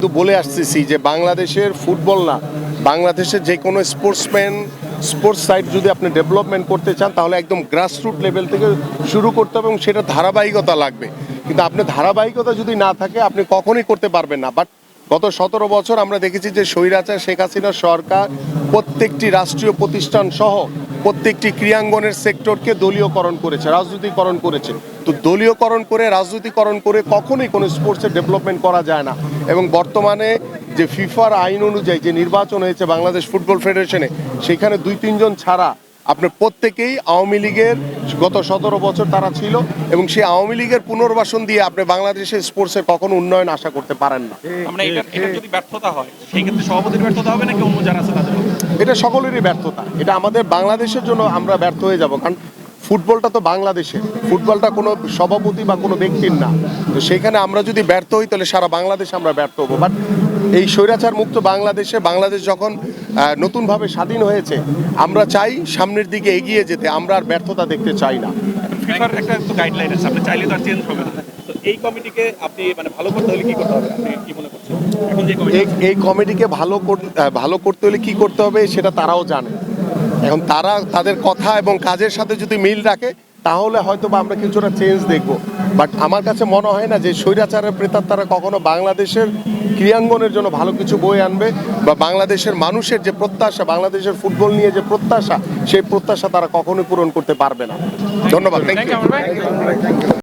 কিন্তু বলে আসতেছি যে বাংলাদেশের ফুটবল না, বাংলাদেশের যে কোনো স্পোর্টস সাইড যদি আপনি ডেভেলপমেন্ট করতে চান তাহলে একদম গ্রাসরুট লেভেল থেকে শুরু করতে হবে এবং সেটা ধারাবাহিকতা লাগবে। কিন্তু আপনি ধারাবাহিকতা যদি না থাকে আপনি কখনোই করতে পারবেন না। বাট গত 17 বছর আমরা দেখেছি যে স্বৈরাচার শেখ হাসিনার সরকার প্রত্যেকটি রাষ্ট্রীয় প্রতিষ্ঠান সহ প্রত্যেকটি ক্রীড়াঙ্গনের সেক্টরকে দলীয়করণ করেছে, রাজনীতিকরণ করেছে। তো দলীয়করণ করে রাজনীতিকরণ করে কখনোই কোনো স্পোর্টসের ডেভেলপমেন্ট করা যায় না। এবং বর্তমানে যে ফিফার আইন অনুযায়ী যে নির্বাচন হয়েছে বাংলাদেশ ফুটবল ফেডারেশনে, সেখানে 2-3 জন ছাড়া আপনার প্রত্যেকেই আওয়ামী লীগের গত 17 বছর তারা ছিল এবং সেই আওয়ামী লীগের পুনর্বাসন দিয়ে আপনি বাংলাদেশের স্পোর্টসের কখনো উন্নয়ন আশা করতে পারেন না। আমরা এটা যদি ব্যর্থতা হয় সেই ক্ষেত্রে সভাপতির ব্যর্থতা হবে নাকি অন্য যারা আছে তাদের হবে? এটা সকলেরই ব্যর্থতা। এটা আমাদের বাংলাদেশের জন্য আমরা ব্যর্থ হয়ে যাব, কারণ ফুটবলটা তো বাংলাদেশের, ফুটবলটা কোনো সভাপতি বা কোনো ব্যক্তির না। তো সেখানে আমরা যদি ব্যর্থ হই তাহলে সারা বাংলাদেশে আমরা ব্যর্থ হবো। বাট এই স্বৈরাচার মুক্ত বাংলাদেশ যখন নতুনভাবে স্বাধীন হয়েছে, আমরা চাই সামনের দিকে এগিয়ে যেতে, আমরা আর ব্যর্থতা দেখতে চাই না। ফিফার একটা তো গাইডলাইন আছে, আপনি চাইলে তো আর চেঞ্জ হবে না। তো এই কমিটিকে আপনি মানে ভালো করতে হলে কি করতে হবে, আপনি কি মনে করছেন এখন যে কমিটি? এই কমিটিকে ভালো করতে হলে কি করতে হবে সেটা তারাও জানে। এখন তারা তাদের কথা এবং কাজের সাথে যদি মিল রাখে তাহলে হয়তো বা আমরা কিছুটা চেঞ্জ দেখব। বাট আমার কাছে মনে হয় না যে স্বৈরাচারের প্রেতাত্মারা কখনো বাংলাদেশের ক্রীড়াঙ্গনের জন্য ভালো কিছু বয়ে আনবে, বা বাংলাদেশের মানুষের যে প্রত্যাশা, বাংলাদেশের ফুটবল নিয়ে যে প্রত্যাশা, সেই প্রত্যাশা তারা কখনোই পূরণ করতে পারবে না। ধন্যবাদ। Thank you.